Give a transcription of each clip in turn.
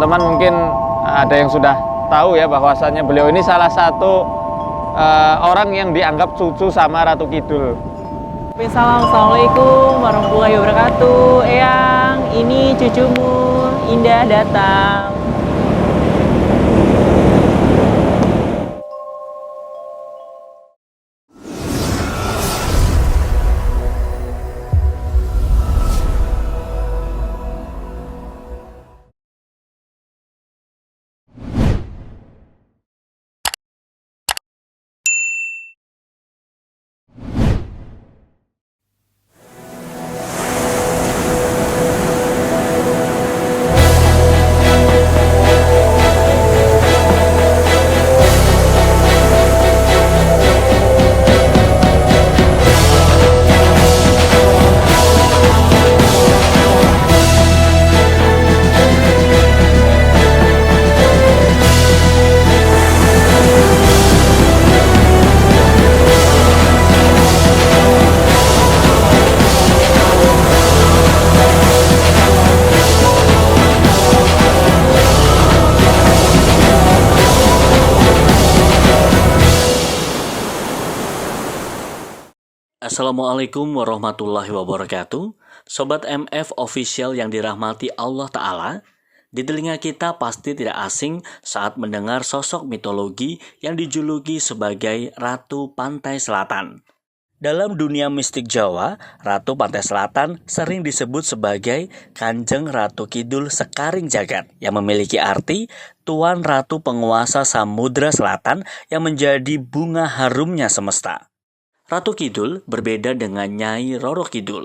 teman-teman mungkin ada yang sudah tahu ya bahwasannya beliau ini salah satu orang yang dianggap cucu sama Ratu Kidul. Assalamualaikum warahmatullahi wabarakatuh. Eyang, ini cucumu Indah datang. Assalamualaikum warahmatullahi wabarakatuh. Sobat MF Official yang dirahmati Allah Ta'ala, di telinga kita pasti tidak asing saat mendengar sosok mitologi yang dijuluki sebagai Ratu Pantai Selatan. Dalam dunia mistik Jawa, Ratu Pantai Selatan sering disebut sebagai Kanjeng Ratu Kidul Sekaring Jagat, yang memiliki arti Tuan Ratu Penguasa Samudra Selatan yang menjadi bunga harumnya semesta. Ratu Kidul berbeda dengan Nyai Roro Kidul.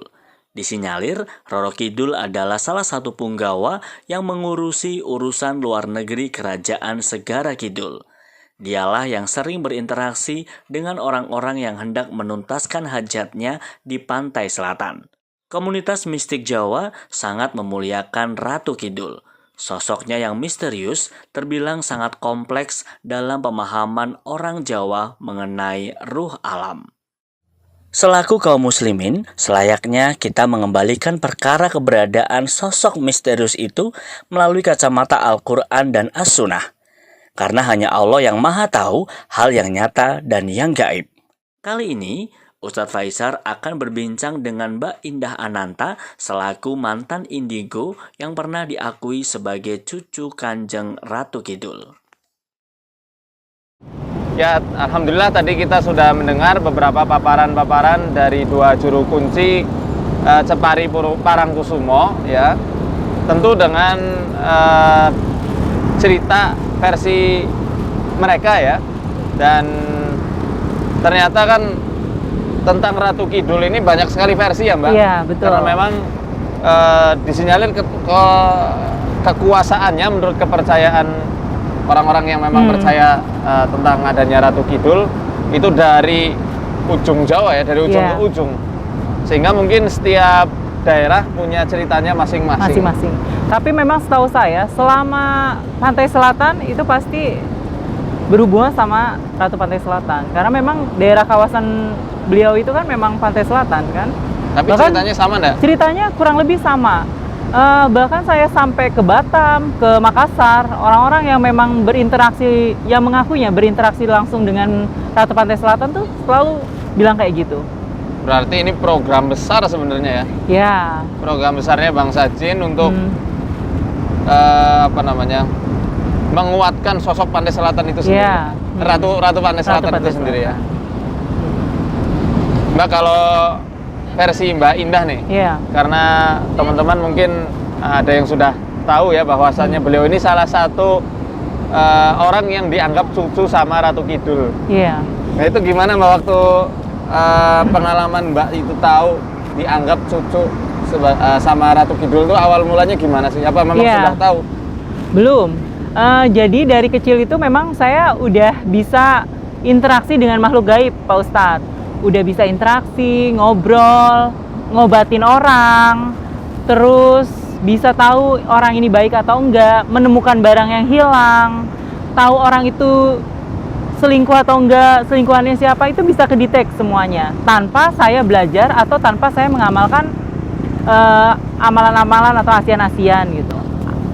Disinyalir, Roro Kidul adalah salah satu punggawa yang mengurusi urusan luar negeri Kerajaan Segara Kidul. Dialah yang sering berinteraksi dengan orang-orang yang hendak menuntaskan hajatnya di pantai selatan. Komunitas mistik Jawa sangat memuliakan Ratu Kidul. Sosoknya yang misterius terbilang sangat kompleks dalam pemahaman orang Jawa mengenai ruh alam. Selaku kaum muslimin, selayaknya kita mengembalikan perkara keberadaan sosok misterius itu melalui kacamata Al-Quran dan As-Sunnah. Karena hanya Allah yang maha tahu hal yang nyata dan yang gaib. Kali ini, Ustadz Faisar akan berbincang dengan Mbak Indah Ananta selaku mantan indigo yang pernah diakui sebagai cucu Kanjeng Ratu Kidul. Ya, alhamdulillah tadi kita sudah mendengar beberapa paparan-paparan dari dua juru kunci Cepari Parangkusumo ya. Tentu dengan cerita versi mereka ya. Dan ternyata kan tentang Ratu Kidul ini banyak sekali versi ya, Mbak. Iya, betul. Karena memang disinyalir kekuasaannya menurut kepercayaan orang-orang yang memang percaya tentang adanya Ratu Kidul itu dari ujung Jawa ya, dari ujung ke ujung. Sehingga mungkin setiap daerah punya ceritanya masing-masing. Tapi memang setahu saya, selama Pantai Selatan itu pasti berhubungan sama Ratu Pantai Selatan. Karena memang daerah kawasan beliau itu kan memang Pantai Selatan kan. Tapi bahkan ceritanya sama enggak? Ceritanya kurang lebih sama. Bahkan saya sampai ke Batam, ke Makassar, orang-orang yang memang berinteraksi, yang mengakunya berinteraksi langsung dengan Ratu Pantai Selatan tuh selalu bilang kayak gitu. Berarti ini program besar sebenarnya ya? Ya. Program besarnya Bangsa Jin untuk menguatkan sosok Pantai Selatan itu sendiri. Ya. Ratu Pantai Selatan itu sendiri ya. Mbak, kalau versi Mbak Indah nih, karena teman-teman mungkin ada yang sudah tahu ya bahwasannya beliau ini salah satu orang yang dianggap cucu sama Ratu Kidul. Iya. Nah itu gimana Mbak waktu pengalaman Mbak itu tahu dianggap cucu sama Ratu Kidul itu awal mulanya gimana sih? Apa memang sudah tahu? Belum. Jadi dari kecil itu memang saya udah bisa interaksi dengan makhluk gaib, Pak Ustadz. Udah bisa interaksi, ngobrol, ngobatin orang, terus bisa tahu orang ini baik atau enggak, menemukan barang yang hilang, tahu orang itu selingkuh atau enggak, selingkuhannya siapa, itu bisa kedetek semuanya tanpa saya belajar atau tanpa saya mengamalkan amalan-amalan atau asian-asian gitu.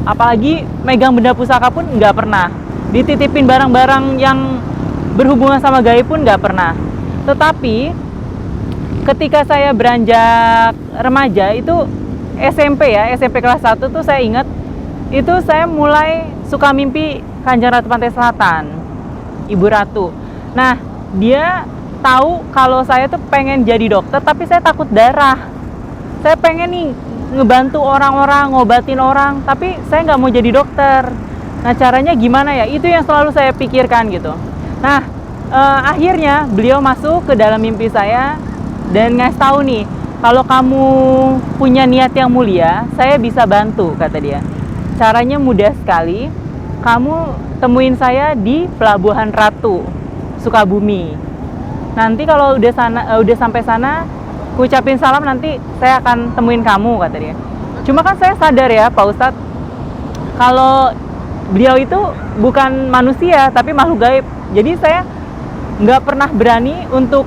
apalagi megang benda pusaka pun nggak pernah. Dititipin barang-barang yang berhubungan sama gaib pun nggak pernah. Tetapi ketika saya beranjak remaja itu SMP ya, SMP kelas 1 tuh saya ingat itu saya mulai suka mimpi Kanjeng Ratu Pantai Selatan, Ibu Ratu. Nah, dia tahu kalau saya tuh pengen jadi dokter, tapi saya takut darah. Saya pengen nih ngebantu orang-orang, ngobatin orang, tapi saya nggak mau jadi dokter. Nah, caranya gimana ya? Itu yang selalu saya pikirkan gitu. Nah, akhirnya beliau masuk ke dalam mimpi saya dan ngasih tahu nih, kalau kamu punya niat yang mulia, saya bisa bantu, kata dia. Caranya mudah sekali. Kamu temuin saya di Pelabuhan Ratu, Sukabumi. Nanti kalau udah sampai sana, ucapin salam, nanti saya akan temuin kamu, kata dia. Cuma kan saya sadar ya, Pak Ustadz, kalau beliau itu bukan manusia, tapi makhluk gaib. Jadi saya nggak pernah berani untuk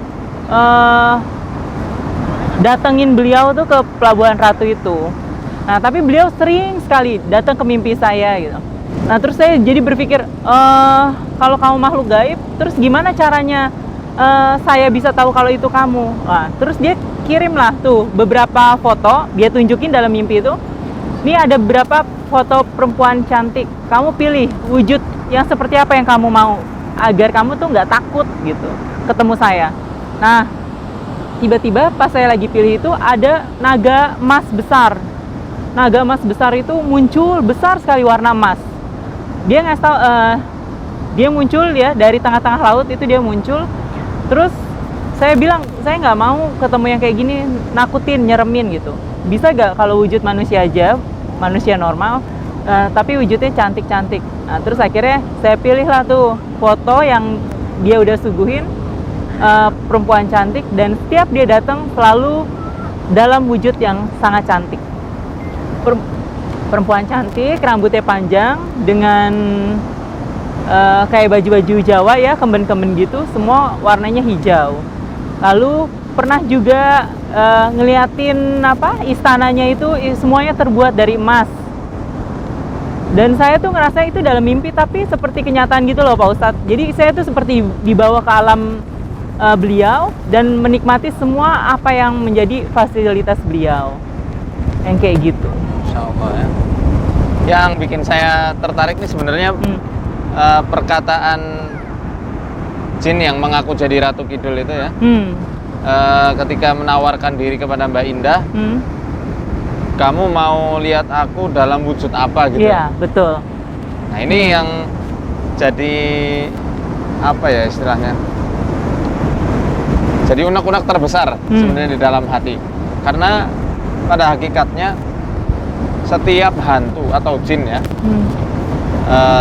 datengin beliau tuh ke Pelabuhan Ratu itu. Nah, tapi beliau sering sekali datang ke mimpi saya gitu. Nah, terus saya jadi berpikir, kalau kamu makhluk gaib, terus gimana caranya saya bisa tahu kalau itu kamu? Nah, terus dia kirimlah tuh beberapa foto, dia tunjukin dalam mimpi itu. Ini ada beberapa foto perempuan cantik. Kamu pilih wujud yang seperti apa yang kamu mau, agar kamu tuh nggak takut gitu ketemu saya. Nah, tiba-tiba pas saya lagi pilih itu ada naga emas besar. Naga emas besar itu muncul besar sekali warna emas. Dia ngasih tahu, dia muncul ya dari tengah-tengah laut itu dia muncul. Terus saya bilang, saya nggak mau ketemu yang kayak gini, nakutin, nyeremin gitu. Bisa nggak kalau wujud manusia aja, manusia normal, tapi wujudnya cantik-cantik. Nah, terus akhirnya saya pilih lah tuh foto yang dia udah suguhin, perempuan cantik, dan setiap dia datang selalu dalam wujud yang sangat cantik. Perempuan cantik, rambutnya panjang dengan kayak baju-baju Jawa ya, kemben-kemben gitu, semua warnanya hijau. Lalu pernah juga ngeliatin istananya itu semuanya terbuat dari emas. Dan saya tuh ngerasa itu dalam mimpi, tapi seperti kenyataan gitu loh Pak Ustadz. Jadi saya tuh seperti dibawa ke alam beliau dan menikmati semua apa yang menjadi fasilitas beliau, yang kayak gitu. Insya Allah ya. Yang bikin saya tertarik nih sebenarnya perkataan jin yang mengaku jadi Ratu Kidul itu ya. Ketika menawarkan diri kepada Mbak Indah, kamu mau lihat aku dalam wujud apa gitu? Iya, betul. Nah, ini yang jadi apa ya istilahnya? Jadi unek-unek terbesar sebenarnya di dalam hati. Karena pada hakikatnya setiap hantu atau jin ya,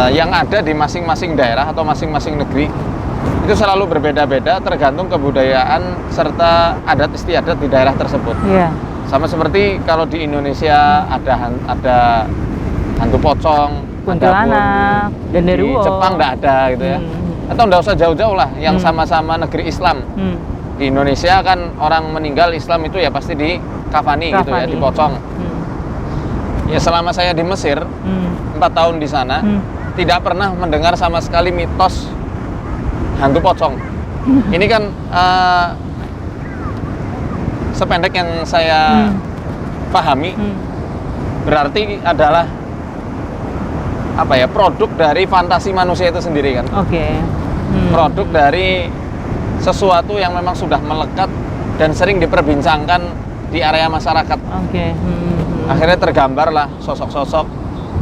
yang ada di masing-masing daerah atau masing-masing negeri itu selalu berbeda-beda tergantung kebudayaan serta adat istiadat di daerah tersebut. Iya. Sama seperti kalau di Indonesia ada hantu pocong, kuntilanak, genderuwo. Di Jepang nggak ada gitu ya. Atau nggak usah jauh-jauh lah, yang sama-sama negeri Islam. Di Indonesia kan orang meninggal Islam itu ya pasti di kafani gitu ya, dipocong. Ya selama saya di Mesir 4 tahun di sana, tidak pernah mendengar sama sekali mitos hantu pocong. Ini kan sependek yang saya pahami, berarti adalah apa ya, produk dari fantasi manusia itu sendiri kan. Oke. Produk dari sesuatu yang memang sudah melekat dan sering diperbincangkan di area masyarakat. Oke. Akhirnya tergambarlah sosok-sosok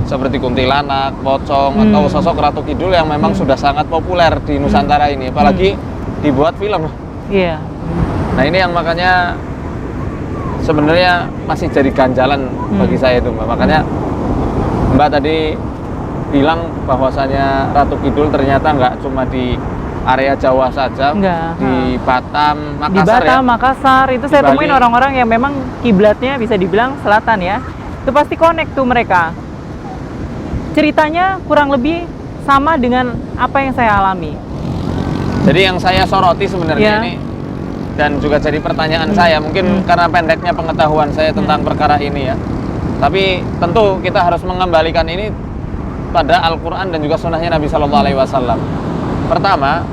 seperti kuntilanak, pocong, atau sosok Ratu Kidul yang memang sudah sangat populer di Nusantara ini, apalagi dibuat film. Iya. Nah, ini yang makanya sebenarnya masih jadi ganjalan bagi saya itu, Mbak. Makanya Mbak tadi bilang bahwasanya Ratu Kidul ternyata nggak cuma di area Jawa saja, di Batam, Makassar. Di Batam, ya? Makassar itu saya temuin orang-orang yang memang kiblatnya bisa dibilang selatan ya. Itu pasti connect tuh mereka. Ceritanya kurang lebih sama dengan apa yang saya alami. Jadi yang saya soroti sebenarnya ini, dan juga jadi pertanyaan saya, mungkin karena pendeknya pengetahuan saya tentang perkara ini ya. Tapi tentu kita harus mengembalikan ini pada Al-Quran dan juga sunnahnya Nabi Shallallahu Alaihi Wasallam. Pertama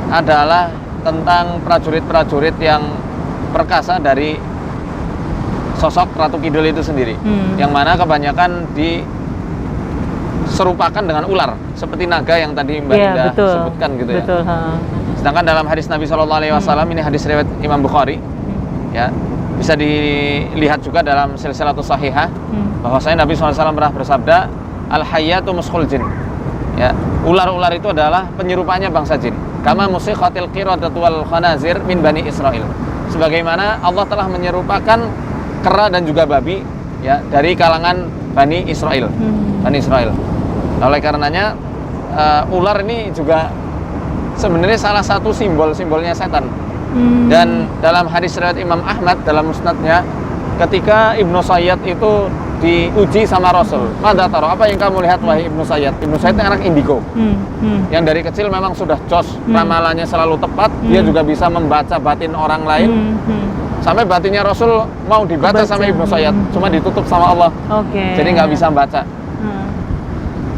adalah tentang prajurit-prajurit yang perkasa dari sosok Ratu Kidul itu sendiri, yang mana kebanyakan diserupakan dengan ular, seperti naga yang tadi Mbak Indah sebutkan gitu ya. Betul, Sedangkan dalam hadis Nabi Shallallahu Alaihi Wasallam, ini hadis riwayat Imam Bukhari, ya, bisa dilihat juga dalam silsilatus sahihah, bahwasanya Nabi SAW pernah bersabda, al-hayyatu mushul jin, ya, ular-ular itu adalah penyerupanya bangsa jin, kama musikhatil qiradatu wal khanazir min bani Israel, sebagaimana Allah telah menyerupakan kera dan juga babi, ya, dari kalangan Bani Israel. Bani Israel. Oleh karenanya ular ini juga sebenarnya salah satu simbolnya setan. Dan dalam hadis riwayat Imam Ahmad dalam musnadnya, ketika Ibnu Sayyad itu diuji sama Rasul, "Madza tara? Apa yang kamu lihat wahai Ibnu Sayyad?" Ibnu Sayyad itu anak indigo. Yang dari kecil memang sudah jos, ramalannya selalu tepat, dia juga bisa membaca batin orang lain. Sampai batinnya Rasul mau dibaca sama Ibnu Sayyad, cuma ditutup sama Allah. Jadi nggak bisa baca.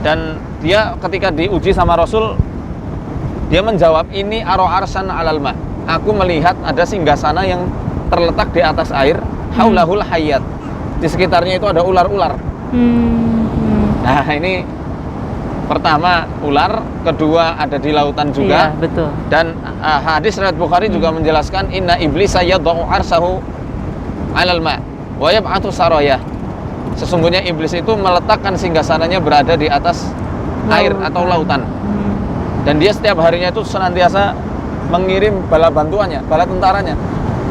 Dan dia ketika diuji sama Rasul, dia menjawab, "Ini aro arsan alal ma." Aku melihat ada singgasana yang terletak di atas air, haulahul hayyat. Di sekitarnya itu ada ular-ular. Nah, ini pertama ular, kedua ada di lautan juga. Iya, betul. Dan hadis riwayat Bukhari juga menjelaskan, inna iblisa yadau arsahu alal ma wa yab'atu saraya. Sesungguhnya iblis itu meletakkan singgasananya berada di atas air atau lautan. Dan dia setiap harinya itu senantiasa mengirim bala bantuannya, bala tentaranya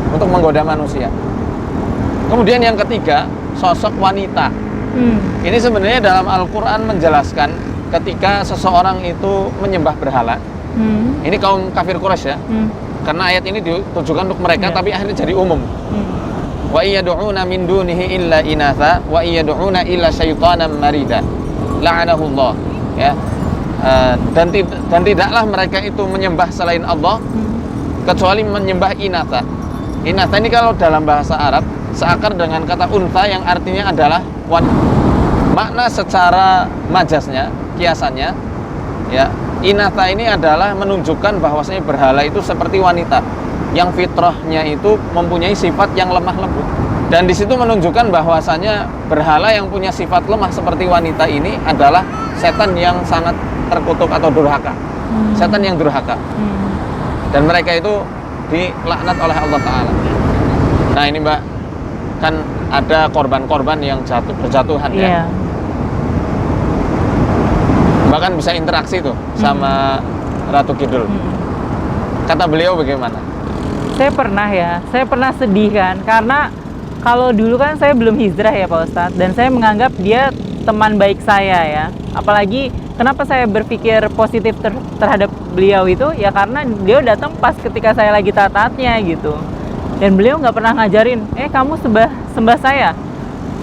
untuk menggoda manusia. Kemudian yang ketiga, sosok wanita. Ini sebenarnya dalam Al-Quran menjelaskan ketika seseorang itu menyembah berhala. Ini kaum kafir Quraisy ya. Karena ayat ini ditujukan untuk mereka, tapi akhirnya jadi umum. Wa iyad'una min dunihi illa inatha wa iyad'una illa syaitanan marida la'anahullah, ya. Dan tidaklah mereka itu menyembah selain Allah kecuali menyembah inatha. Inatha ini kalau dalam bahasa Arab seakar dengan kata untha yang artinya adalah wanita. Makna secara majasnya, kiasannya, ya, inatha ini adalah menunjukkan bahwasanya berhala itu seperti wanita yang fitrahnya itu mempunyai sifat yang lemah lembut. Dan di situ menunjukkan bahwasanya berhala yang punya sifat lemah seperti wanita ini adalah setan yang sangat terkutuk atau durhaka. Setan yang durhaka. Dan mereka itu dilaknat oleh Allah Ta'ala. Nah ini Mbak, kan ada korban-korban yang berjatuhan ya. Bahkan bisa interaksi tuh sama Ratu Kidul. Kata beliau bagaimana? Saya pernah sedih kan, karena kalau dulu kan saya belum hijrah ya Pak Ustadz, dan saya menganggap dia teman baik saya ya. Apalagi kenapa saya berpikir positif terhadap beliau itu, ya karena dia datang pas ketika saya lagi taat-taatnya gitu. Dan beliau nggak pernah ngajarin, kamu sembah saya,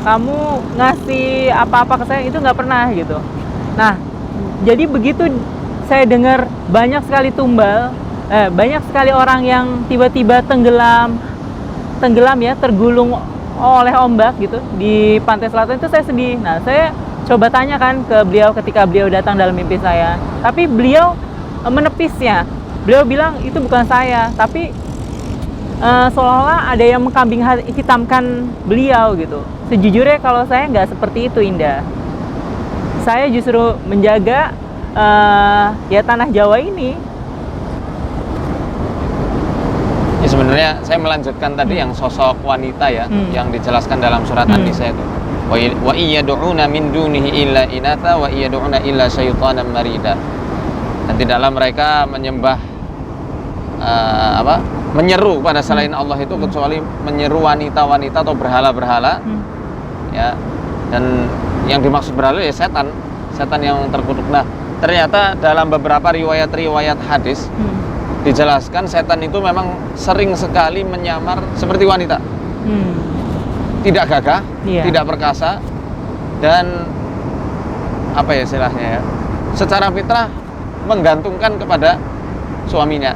kamu ngasih apa-apa ke saya, itu nggak pernah gitu. Nah, jadi begitu saya dengar banyak sekali banyak sekali orang yang tiba-tiba tenggelam ya, tergulung oleh ombak gitu di pantai selatan, itu saya sedih. Nah, saya coba tanya kan ke beliau ketika beliau datang dalam mimpi saya, tapi beliau menepisnya. Beliau bilang itu bukan saya, tapi seolah-olah ada yang mengkambing hitamkan beliau gitu. Sejujurnya kalau saya nggak seperti itu, Indah. Saya justru menjaga ya tanah Jawa ini. Ya, sebenarnya saya melanjutkan tadi yang sosok wanita ya, yang dijelaskan dalam surat An-Nisa itu. Wa iyad'una min dunihi illa inatha wa iyad'una illa syaitanan marida. Dan tidaklah mereka menyembah menyeru pada selain Allah itu kecuali menyeru wanita-wanita atau berhala-berhala. Ya. Dan yang dimaksud berhala ya setan yang terkutuk. Nah, ternyata dalam beberapa riwayat hadis dijelaskan setan itu memang sering sekali menyamar seperti wanita. Tidak gagah, tidak perkasa, dan apa ya istilahnya ya, secara fitrah menggantungkan kepada suaminya.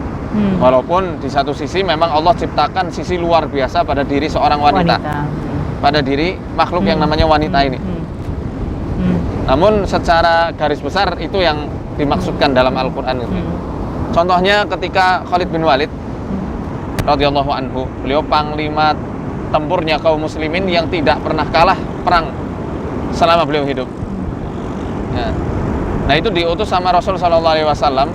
Walaupun di satu sisi memang Allah ciptakan sisi luar biasa pada diri seorang wanita. pada diri makhluk yang namanya wanita ini. Namun secara garis besar itu yang dimaksudkan dalam Al-Quran itu. Contohnya ketika Khalid bin Walid radhiyallahu anhu, beliau panglima tempurnya kaum muslimin yang tidak pernah kalah perang selama beliau hidup. Ya. Nah itu diutus sama Rasul Shallallahu Alaihi Wasallam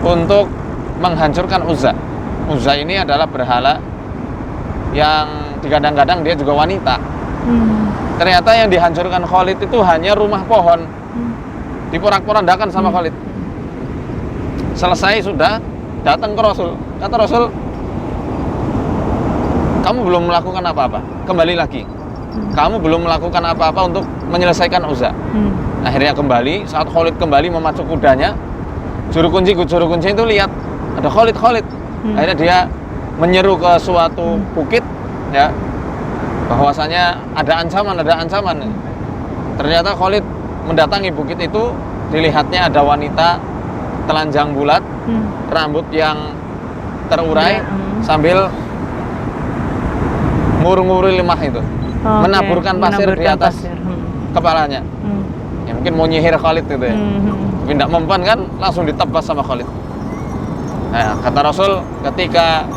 untuk menghancurkan Uzza. Uzza ini adalah berhala yang digadang-gadang dia juga wanita. Ternyata yang dihancurkan Khalid itu hanya rumah pohon, diporak-porandakan sama Khalid. Selesai sudah, datang ke Rasul. Kata Rasul, kamu belum melakukan apa-apa, kembali lagi. Kamu belum melakukan apa-apa untuk menyelesaikan Uzza. Akhirnya kembali, saat Khalid kembali memacu kudanya, juru kunci itu lihat ada Khalid. Akhirnya dia menyeru ke suatu bukit, ya, bahwasanya ada ancaman. Ternyata Khalid mendatangi bukit itu, dilihatnya ada wanita telanjang bulat, rambut yang terurai, sambil ngur-nguri lemah itu, menaburkan pasir di atas kepalanya. Ya, mungkin mau nyihir Khalid gitu ya. Tapi tidak mempan kan, langsung ditebas sama Khalid. Nah, kata Rasul, ketika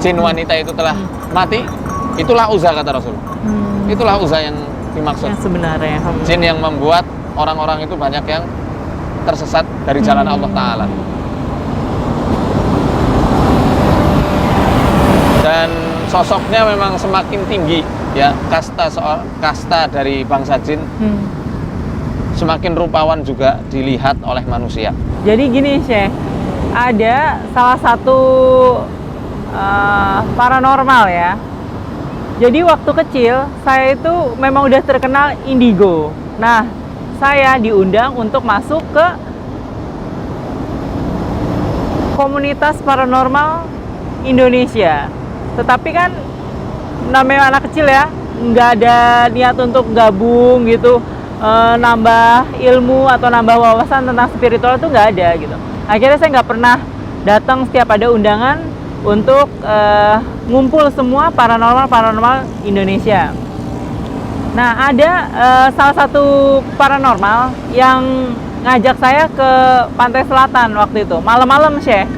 jin wanita itu telah mati, itulah Uzza, kata Rasul. Itulah Uzza yang dimaksud. Yang sebenarnya. Jin yang membuat orang-orang itu banyak yang tersesat dari jalan Allah Ta'ala. Dan sosoknya memang semakin tinggi, ya, kasta dari bangsa jin semakin rupawan juga dilihat oleh manusia. Jadi gini Syekh, ada salah satu paranormal ya. Jadi waktu kecil saya itu memang udah terkenal indigo. Nah, saya diundang untuk masuk ke komunitas paranormal Indonesia. Tetapi kan namanya anak kecil ya, nggak ada niat untuk gabung gitu, nambah ilmu atau nambah wawasan tentang spiritual itu nggak ada gitu. Akhirnya saya nggak pernah datang setiap ada undangan untuk ngumpul semua paranormal Indonesia. Nah, ada salah satu paranormal yang ngajak saya ke Pantai Selatan waktu itu, malam-malam Syekh.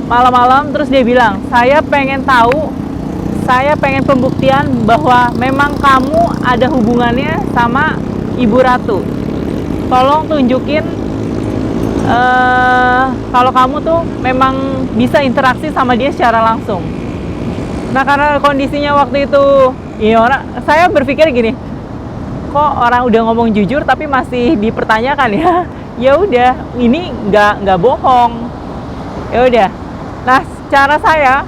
Malam-malam, terus dia bilang, saya pengen pembuktian bahwa memang kamu ada hubungannya sama Ibu Ratu. Tolong tunjukin kalau kamu tuh memang bisa interaksi sama dia secara langsung. Nah, karena kondisinya waktu itu, saya berpikir gini, kok orang udah ngomong jujur tapi masih dipertanyakan ya? Ya udah, ini nggak bohong. Ya udah. Nah, cara saya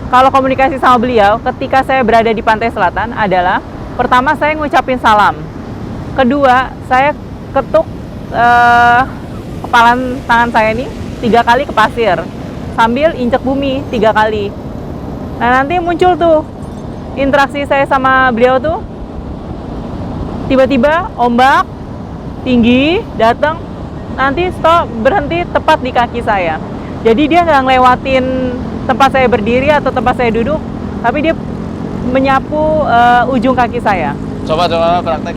kalau komunikasi sama beliau ketika saya berada di Pantai Selatan adalah, pertama saya ngucapin salam, kedua saya ketuk kepalan tangan saya ini 3 kali ke pasir sambil injek bumi 3 kali. Nah, nanti muncul tuh interaksi saya sama beliau tuh, tiba-tiba ombak tinggi datang, nanti stop, berhenti tepat di kaki saya. Jadi dia nggak ngelewatin tempat saya berdiri atau tempat saya duduk, tapi dia menyapu ujung kaki saya. Coba praktek.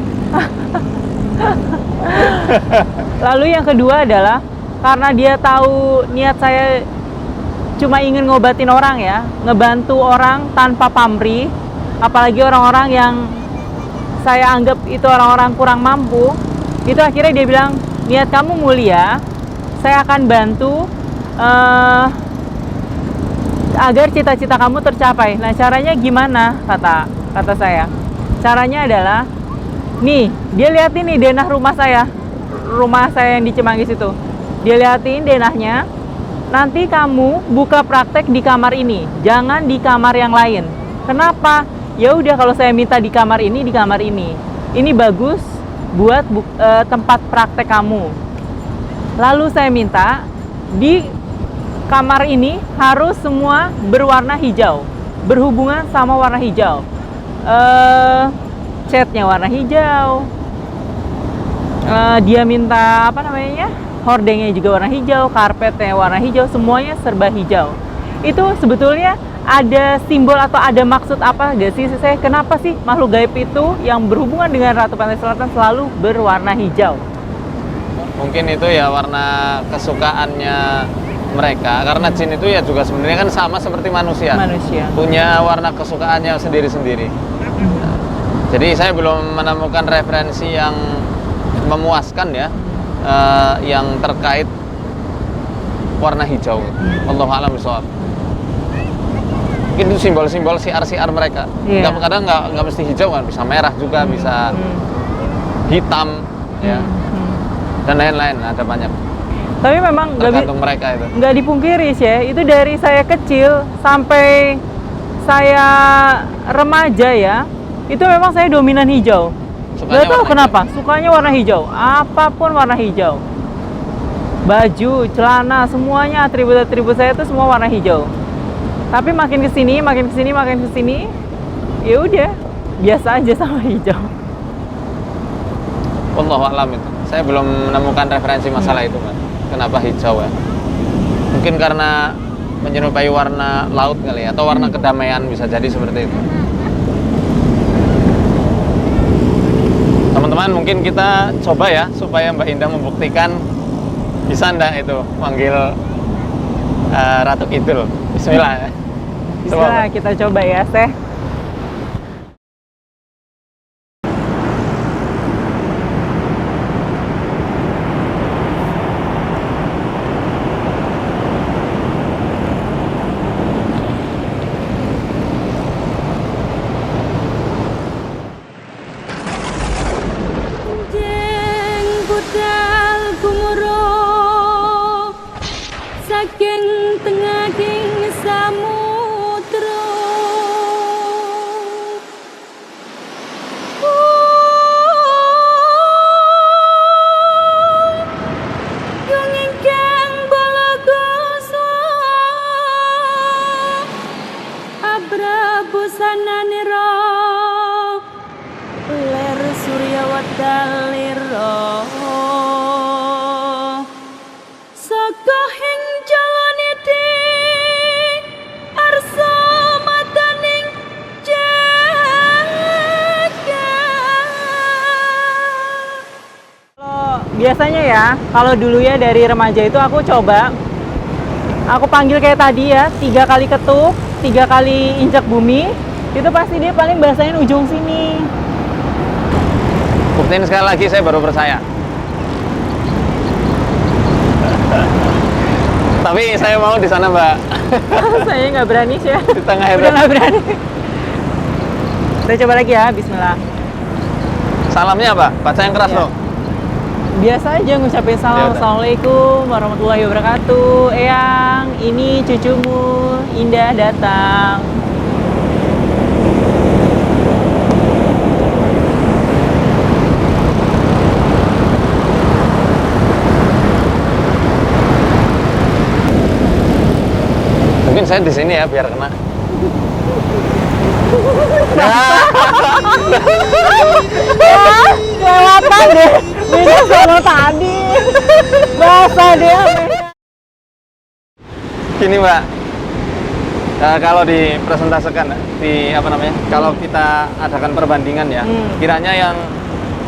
Lalu yang kedua adalah, karena dia tahu niat saya cuma ingin ngobatin orang ya, ngebantu orang tanpa pamrih, apalagi orang-orang yang saya anggap itu orang-orang kurang mampu, itu akhirnya dia bilang, niat kamu mulia, saya akan bantu agar cita-cita kamu tercapai. Nah, caranya gimana? Kata saya. Caranya adalah, nih, dia liatin nih denah rumah saya yang di Cimanggis itu. Dia liatin denahnya. Nanti kamu buka praktek di kamar ini, jangan di kamar yang lain. Kenapa? Ya udah, kalau saya minta di kamar ini, di kamar ini. Ini bagus buat tempat praktek kamu. Lalu saya minta di kamar ini harus semua berwarna hijau, berhubungan sama warna hijau. Catnya warna hijau. Dia minta hordengnya juga warna hijau, karpetnya warna hijau, semuanya serba hijau. Itu sebetulnya ada simbol atau ada maksud apa gak sih saya? Kenapa sih makhluk gaib itu yang berhubungan dengan Ratu Pantai Selatan selalu berwarna hijau? Mungkin itu ya warna kesukaannya mereka, karena jin itu ya juga sebenarnya kan sama seperti manusia. Punya warna kesukaannya sendiri-sendiri. Jadi saya belum menemukan referensi yang memuaskan ya, yang terkait warna hijau. Wallahu a'lam bishawab. Mungkin itu simbol-simbol siar-siar mereka. Kadang nggak mesti hijau kan, bisa merah juga, bisa hitam, ya, dan lain-lain. Ada banyak. Tapi memang tergantung mereka itu. Nggak dipungkiri sih ya, itu dari saya kecil sampai saya remaja ya, itu memang saya dominan hijau. Nggak tahu kenapa, sukanya warna hijau. Apapun warna hijau. Baju, celana, semuanya atribut-atribut saya itu semua warna hijau. Tapi makin kesini, ya udah biasa aja sama hijau. Wallahu a'lam itu. Saya belum menemukan referensi masalah itu, Mbak. Kenapa hijau ya? Mungkin karena menyerupai warna laut kali ya, atau warna kedamaian, bisa jadi seperti itu. Teman-teman, mungkin kita coba ya supaya Mbak Indah membuktikan bisa ndak itu manggil Ratu Kidul. Bismillah. Bismillah, kita coba ya, Teh. Saking tengahing samudra yung ingkang balagoso abrabusananira ler surya wadalira saka biasanya ya, kalau dulu ya dari remaja itu aku coba, aku panggil kayak tadi ya, 3 kali ketuk, 3 kali injak bumi, itu pasti dia paling bahasain ujung sini. Buktiin sekali lagi, saya baru percaya. Tapi saya mau di sana, Mbak. Saya nggak berani sih ya. Di tengah itu. Udah nggak berani. Kita coba lagi ya, bismillah. Salamnya apa? Baca yang keras loh. Biasa aja ngucapin salam. Assalamualaikum warahmatullahi wabarakatuh. Eyang, ini cucumu Indah datang. Mungkin saya di sini ya biar kena. Kelewatan deh. Beda sama tadi. Basah dia. Gini, Mbak. Kalau dipresentasikan di apa namanya? Kalau kita adakan perbandingan ya, kiranya yang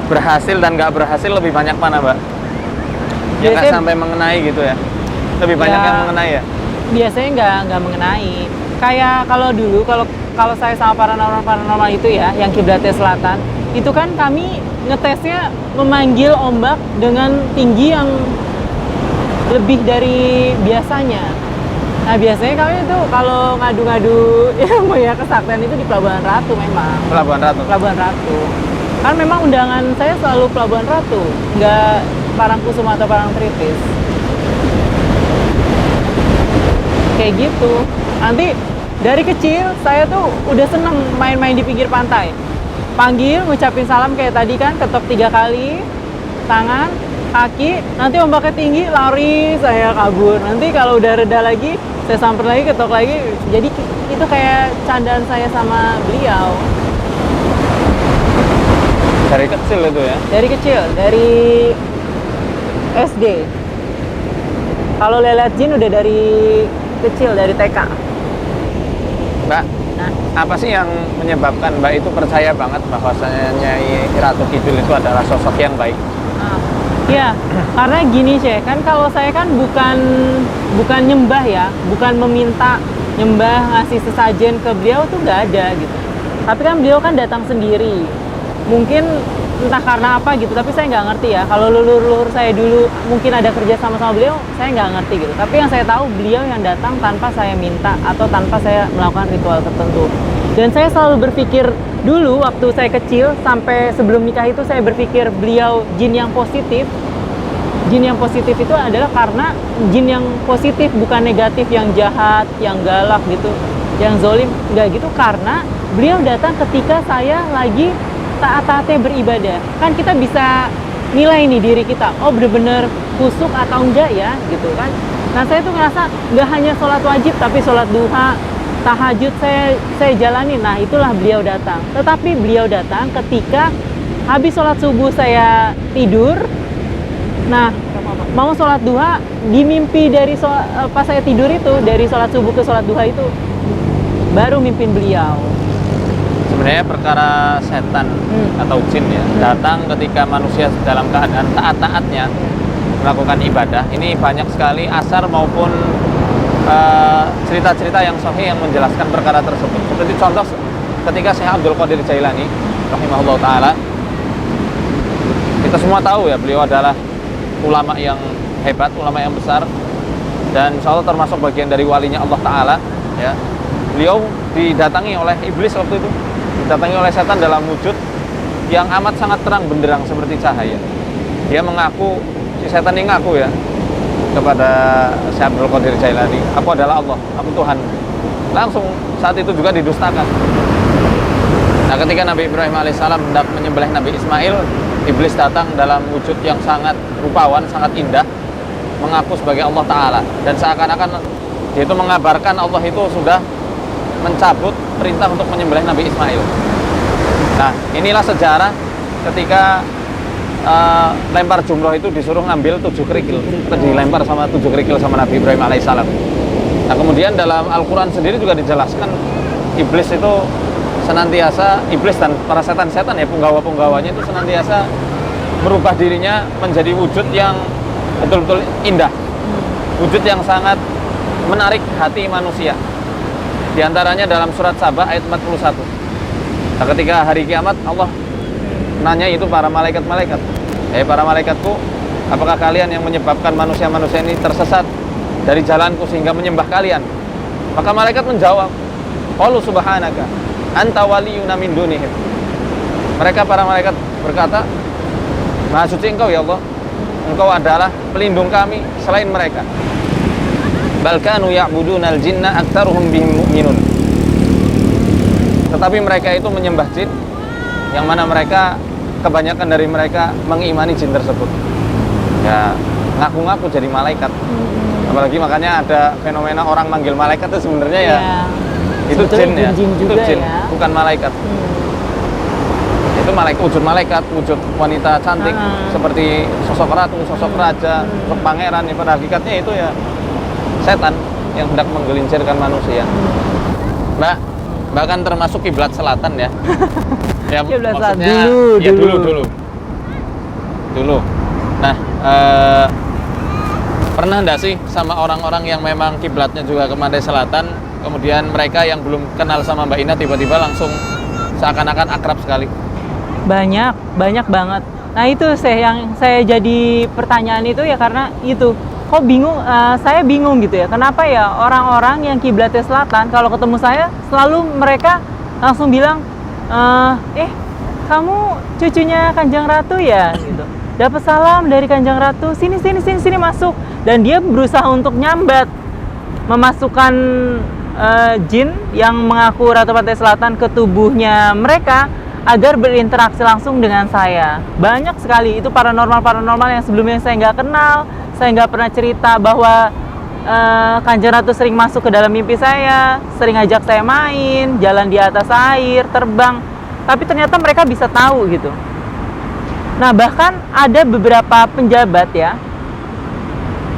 berhasil dan nggak berhasil lebih banyak mana, Mbak? Yang nggak sampai mengenai gitu ya? Lebih banyak yang mengenai ya? Biasanya nggak mengenai. Kayak kalau dulu kalau saya sama paranormal itu ya, yang kiblatnya selatan, itu kan kami ngetesnya memanggil ombak dengan tinggi yang lebih dari biasanya. Nah biasanya kami itu kalau ngadu-ngadu ilmu ya kesaktian itu di Pelabuhan Ratu memang. Pelabuhan Ratu. Pelabuhan Ratu. Kan memang undangan saya selalu Pelabuhan Ratu, nggak Parangkusuma atau Parangtritis. Kayak gitu. Nanti dari kecil saya tuh udah seneng main-main di pinggir pantai. Panggil, ngucapin salam kayak tadi kan, ketok 3 kali, tangan, kaki, nanti ombaknya tinggi, lari, saya kabur. Nanti kalau udah reda lagi, saya samper lagi, ketok lagi. Jadi itu kayak candaan saya sama beliau. Dari kecil itu ya? Dari kecil, dari SD. Kalau lihat jin udah dari kecil, dari TK. Mbak, Nah, apa sih yang menyebabkan Mbak itu percaya banget bahwasanya Nyai Ratu Kidul itu adalah sosok yang baik? ya, karena gini Syekh, kan kalau saya kan bukan nyembah ya, bukan meminta nyembah ngasih sesajen ke beliau tuh nggak ada gitu. Tapi kan beliau kan datang sendiri. Mungkin entah karena apa gitu, tapi saya nggak ngerti ya. Kalau leluhur saya dulu mungkin ada kerja sama beliau, saya nggak ngerti gitu. Tapi yang saya tahu beliau yang datang tanpa saya minta atau tanpa saya melakukan ritual tertentu. Dan saya selalu berpikir dulu waktu saya kecil sampai sebelum nikah itu saya berpikir beliau jin yang positif. Jin yang positif itu adalah karena jin yang positif, bukan negatif, yang jahat, yang galak gitu, yang zolim, nggak gitu. Karena beliau datang ketika saya lagi taat-taatnya beribadah. Kan kita bisa nilai nih diri kita, oh bener-bener kusuk atau enggak ya gitu kan. Nah saya tuh ngerasa nggak hanya sholat wajib tapi sholat duha, tahajud saya jalani. Nah itulah beliau datang. Tetapi beliau datang ketika habis sholat subuh saya tidur. Nah mau sholat duha, di mimpi dari pas saya tidur itu, dari sholat subuh ke sholat duha itu baru mimpin beliau. Sebenarnya perkara setan atau jin ya datang ketika manusia dalam keadaan taat-taatnya melakukan ibadah. Ini banyak sekali asar maupun cerita-cerita yang sahih yang menjelaskan perkara tersebut. Seperti contoh ketika Syekh Abdul Qadir Jailani rahimahullah taala, kita semua tahu ya beliau adalah ulama yang hebat, ulama yang besar, dan insya Allah termasuk bagian dari walinya Allah taala ya. Beliau didatangi oleh iblis waktu itu, didatangi oleh setan dalam wujud yang amat sangat terang benderang seperti cahaya. Dia mengaku, si setan ini ngaku ya kepada Syekh Abdul Qadir Jailani, aku adalah Allah, aku Tuhan. Langsung saat itu juga didustakan. Nah ketika Nabi Ibrahim alaihissalam hendak menyembelih Nabi Ismail, iblis datang dalam wujud yang sangat rupawan, sangat indah, mengaku sebagai Allah Ta'ala, dan seakan-akan dia itu mengabarkan Allah itu sudah mencabut perintah untuk menyembelih Nabi Ismail. Nah inilah sejarah ketika lempar jumroh itu disuruh ngambil 7 kerikil, dilempar sama 7 kerikil sama Nabi Ibrahim alaihissalam. Nah kemudian dalam Al-Quran sendiri juga dijelaskan iblis itu senantiasa, iblis dan para setan-setan ya, punggawa-punggawanya itu senantiasa merubah dirinya menjadi wujud yang betul-betul indah, wujud yang sangat menarik hati manusia. Di antaranya dalam surat Sabah ayat 41. Nah, ketika hari kiamat Allah nanya itu para malaikat-malaikat, para malaikatku, apakah kalian yang menyebabkan manusia-manusia ini tersesat dari jalanku sehingga menyembah kalian? Maka malaikat menjawab, qalu subhanaka anta waliyuna min dunihim. Mereka para malaikat berkata, Maha suci Engkau ya Allah, Engkau adalah pelindung kami selain mereka. Bal kanu ya'budunal jinna aktsaruhum bihim mu'minun. Tetapi mereka itu menyembah jin, yang mana mereka kebanyakan dari mereka mengimani jin tersebut. Ya, ngaku-ngaku jadi malaikat. Apalagi makanya ada fenomena orang manggil malaikat itu sebenarnya ya itu jin ya, itu jin, bukan malaikat. Itu malaikat, wujud malaikat, wujud wanita cantik seperti sosok ratu, sosok raja, sosok pangeran. Pada hakikatnya itu ya setan yang hendak menggelincirkan manusia. Mbak bahkan termasuk kiblat selatan ya. Ya Kiblat maksudnya selatan ya dulu. Nah, pernah enggak sih sama orang-orang yang memang kiblatnya juga ke pantai selatan, kemudian mereka yang belum kenal sama Mbak Ina tiba-tiba langsung seakan-akan akrab sekali? Banyak banget. Nah itu yang saya jadi pertanyaan itu ya, karena itu kok bingung, saya bingung gitu ya, kenapa ya orang-orang yang kiblatnya selatan kalau ketemu saya selalu mereka langsung bilang, kamu cucunya Kanjeng Ratu ya gitu, dapat salam dari Kanjeng Ratu, sini masuk. Dan dia berusaha untuk nyambat, memasukkan jin yang mengaku Ratu Pantai Selatan ke tubuhnya mereka agar berinteraksi langsung dengan saya. Banyak sekali itu paranormal yang sebelumnya saya nggak kenal. Saya nggak pernah cerita bahwa Kanjeng Ratu sering masuk ke dalam mimpi saya, sering ngajak saya main, jalan di atas air, terbang. Tapi ternyata mereka bisa tahu gitu. Nah bahkan ada beberapa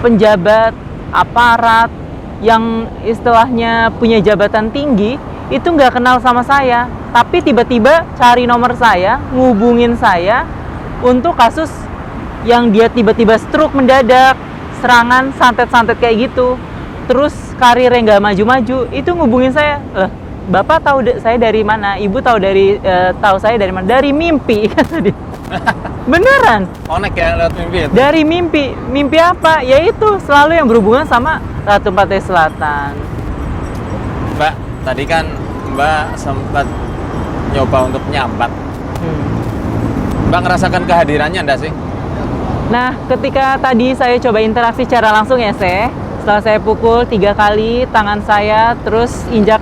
penjabat aparat yang istilahnya punya jabatan tinggi, itu nggak kenal sama saya, tapi tiba-tiba cari nomor saya, ngubungin saya untuk kasus yang dia tiba-tiba stroke mendadak, serangan santet-santet kayak gitu, terus karirnya nggak maju-maju, itu ngubungin saya. Bapak tahu saya dari mana? Ibu tahu tahu saya dari mana? Dari mimpi, kata dia. Beneran? Connect ya lewat mimpi ya? Dari mimpi. Mimpi apa? Yaitu selalu yang berhubungan sama Ratu Pantai Selatan. Mbak, tadi kan Mbak sempat nyoba untuk nyambat. Mbak ngerasakan kehadirannya enggak sih? Nah, ketika tadi saya coba interaksi secara langsung ya, setelah saya pukul 3 kali tangan saya, terus injak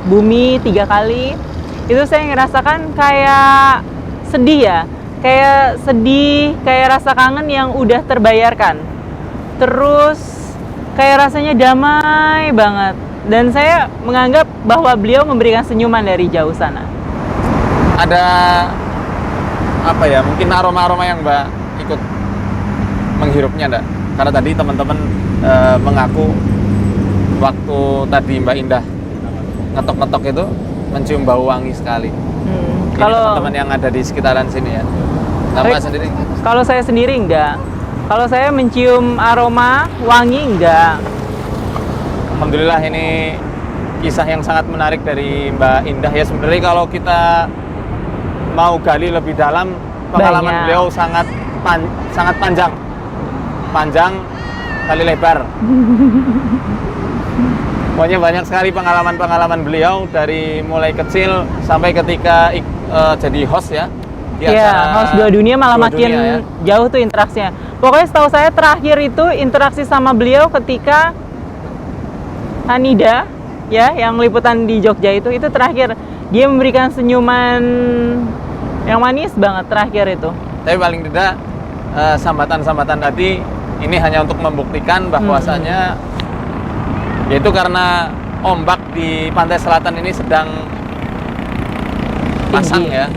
bumi 3 kali, itu saya ngerasakan kayak sedih ya, kayak rasa kangen yang udah terbayarkan, terus kayak rasanya damai banget, dan saya menganggap bahwa beliau memberikan senyuman dari jauh sana. Ada apa ya, mungkin aroma-aroma yang Mbak ikut menghirupnya enggak? Karena tadi teman-teman mengaku waktu tadi Mbak Indah ngetok-ngetok itu mencium bau wangi sekali. Ini Kalau teman-teman yang ada di sekitaran sini ya. Mbak sendiri? Kalau saya sendiri enggak. Kalau saya mencium aroma wangi enggak. Alhamdulillah, ini kisah yang sangat menarik dari Mbak Indah ya. Sebenarnya kalau kita mau gali lebih dalam, pengalaman Banyak. beliau sangat panjang kali lebar. Pokoknya banyak sekali pengalaman-pengalaman beliau dari mulai kecil sampai ketika jadi host ya. Di Iya, acara host Dua Dunia malah Dua makin Dunia, ya. jauh tuh interaksinya. Pokoknya setahu saya terakhir itu interaksi sama beliau ketika Hanida ya, yang liputan di Jogja itu terakhir. Dia memberikan senyuman yang manis banget terakhir itu. Tapi paling tidak sambatan-sambatan tadi ini hanya untuk membuktikan bahwasanya yaitu karena ombak di pantai selatan ini sedang pasang Tinggi. ya.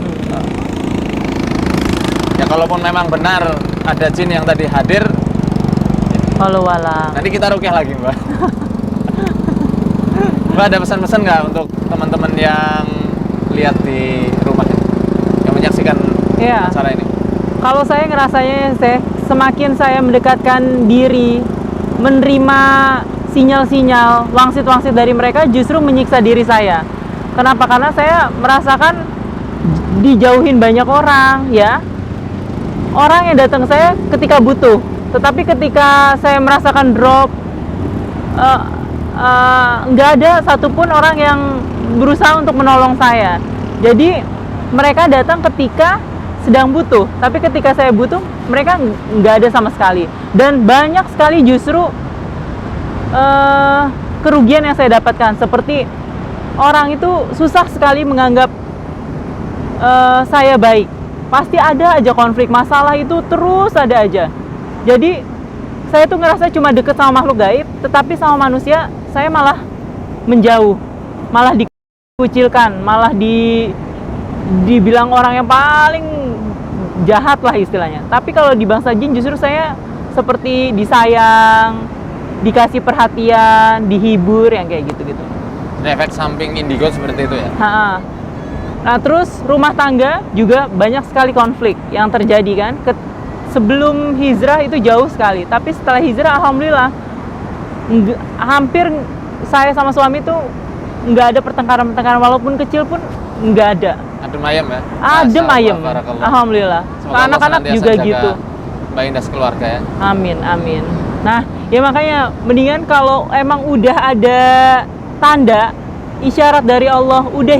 Ya kalaupun memang benar ada jin yang tadi hadir, Walau walang. nanti kita rukyah lagi Mbak. Mbak ada pesan-pesan nggak untuk teman-teman yang lihat di rumah yang menyaksikan Iya. acara ini? Kalau saya ngerasanya, semakin saya mendekatkan diri, menerima sinyal-sinyal, wangsit-wangsit dari mereka, justru menyiksa diri saya. Kenapa? Karena saya merasakan dijauhin banyak orang, ya. Orang yang datang ke saya ketika butuh, tetapi ketika saya merasakan drop, nggak ada satupun orang yang berusaha untuk menolong saya. Jadi mereka datang ketika sedang butuh, tapi ketika saya butuh, mereka nggak ada sama sekali. Dan banyak sekali justru kerugian yang saya dapatkan, seperti orang itu susah sekali menganggap saya baik. Pasti ada aja konflik, masalah itu terus ada aja. Jadi saya tuh ngerasa cuma deket sama makhluk gaib, tetapi sama manusia saya malah menjauh, malah dikucilkan, malah dibilang orang yang paling jahat lah istilahnya. Tapi kalau di bangsa jin justru saya seperti disayang, dikasih perhatian, dihibur, yang kayak gitu-gitu. Efek samping indigo seperti itu ya? Nah terus rumah tangga juga banyak sekali konflik yang terjadi kan. Sebelum hijrah itu jauh sekali, tapi setelah hijrah alhamdulillah hampir saya sama suami tuh nggak ada pertengkaran-pertengkaran, walaupun kecil pun nggak ada. Adem ayem ya? Adem Masya ayem, Allah, barakallah. alhamdulillah. Semoga Allah Anak-anak senantiasa juga jaga gitu. Mbak Indah sekeluarga ya. Amin, amin. Nah, ya makanya mendingan kalau emang udah ada tanda isyarat dari Allah, udah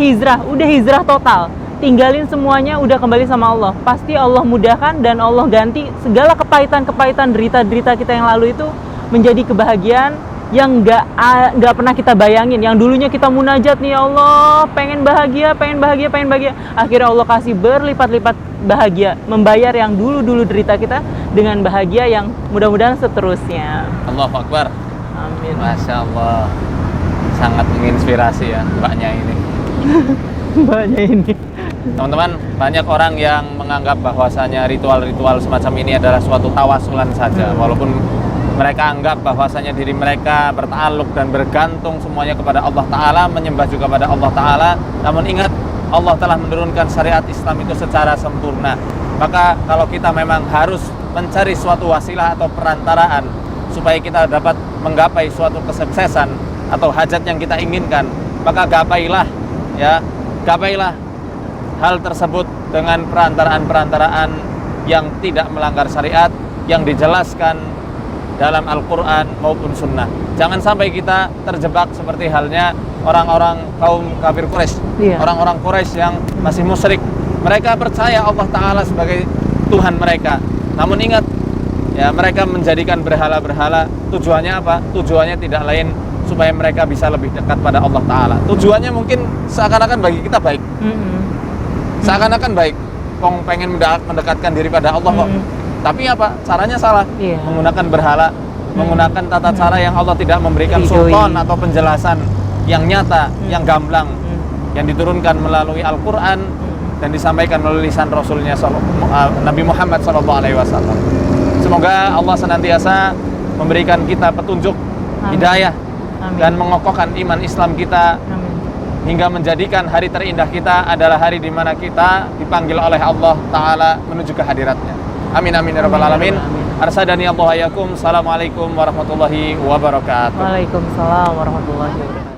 hijrah total, tinggalin semuanya, udah kembali sama Allah. Pasti Allah mudahkan dan Allah ganti segala kepahitan-kepahitan, derita-derita kita yang lalu itu menjadi kebahagiaan yang nggak pernah kita bayangin. Yang dulunya kita munajat nih, ya Allah, pengen bahagia. Akhirnya Allah kasih berlipat-lipat bahagia, membayar yang dulu derita kita dengan bahagia yang mudah-mudahan seterusnya. Allahu Akbar. Amin. Masya Allah, sangat menginspirasi ya mbaknya ini. Mbaknya ini. Teman-teman, banyak orang yang menganggap bahwasanya ritual-ritual semacam ini adalah suatu tawasulan saja, walaupun mereka anggap bahwasanya diri mereka berta'alluq dan bergantung semuanya kepada Allah Ta'ala, menyembah juga kepada Allah Ta'ala. Namun ingat, Allah telah menurunkan syariat Islam itu secara sempurna. Maka kalau kita memang harus mencari suatu wasilah atau perantaraan supaya kita dapat menggapai suatu kesuksesan atau hajat yang kita inginkan, maka gapailah hal tersebut dengan perantaraan-perantaraan yang tidak melanggar syariat, yang dijelaskan dalam Al-Quran maupun Sunnah. Jangan sampai kita terjebak seperti halnya orang-orang kaum kafir Quraisy, orang-orang Quraisy yang masih musyrik. Mereka percaya Allah Ta'ala sebagai Tuhan mereka. Namun ingat, ya, mereka menjadikan berhala-berhala. Tujuannya apa? Tujuannya tidak lain supaya mereka bisa lebih dekat pada Allah Ta'ala. Tujuannya mungkin seakan-akan bagi kita baik. Seakan-akan baik. Kong pengen mendekatkan diri pada Allah kok. Tapi apa? Caranya salah. Menggunakan berhala, menggunakan tata cara yang Allah tidak memberikan sultan atau penjelasan yang nyata, yang gamblang, yang diturunkan melalui Al-Quran dan disampaikan melalui lisan Rasulnya Nabi Muhammad SAW. Semoga Allah senantiasa memberikan kita petunjuk, hidayah, dan mengokohkan iman Islam kita hingga menjadikan hari terindah kita adalah hari di mana kita dipanggil oleh Allah Ta'ala menuju ke hadiratnya. Amin amin ya rabbal alamin. Arsadani Allah yakum. Assalamualaikum warahmatullahi wabarakatuh. Waalaikumsalam warahmatullahi wabarakatuh.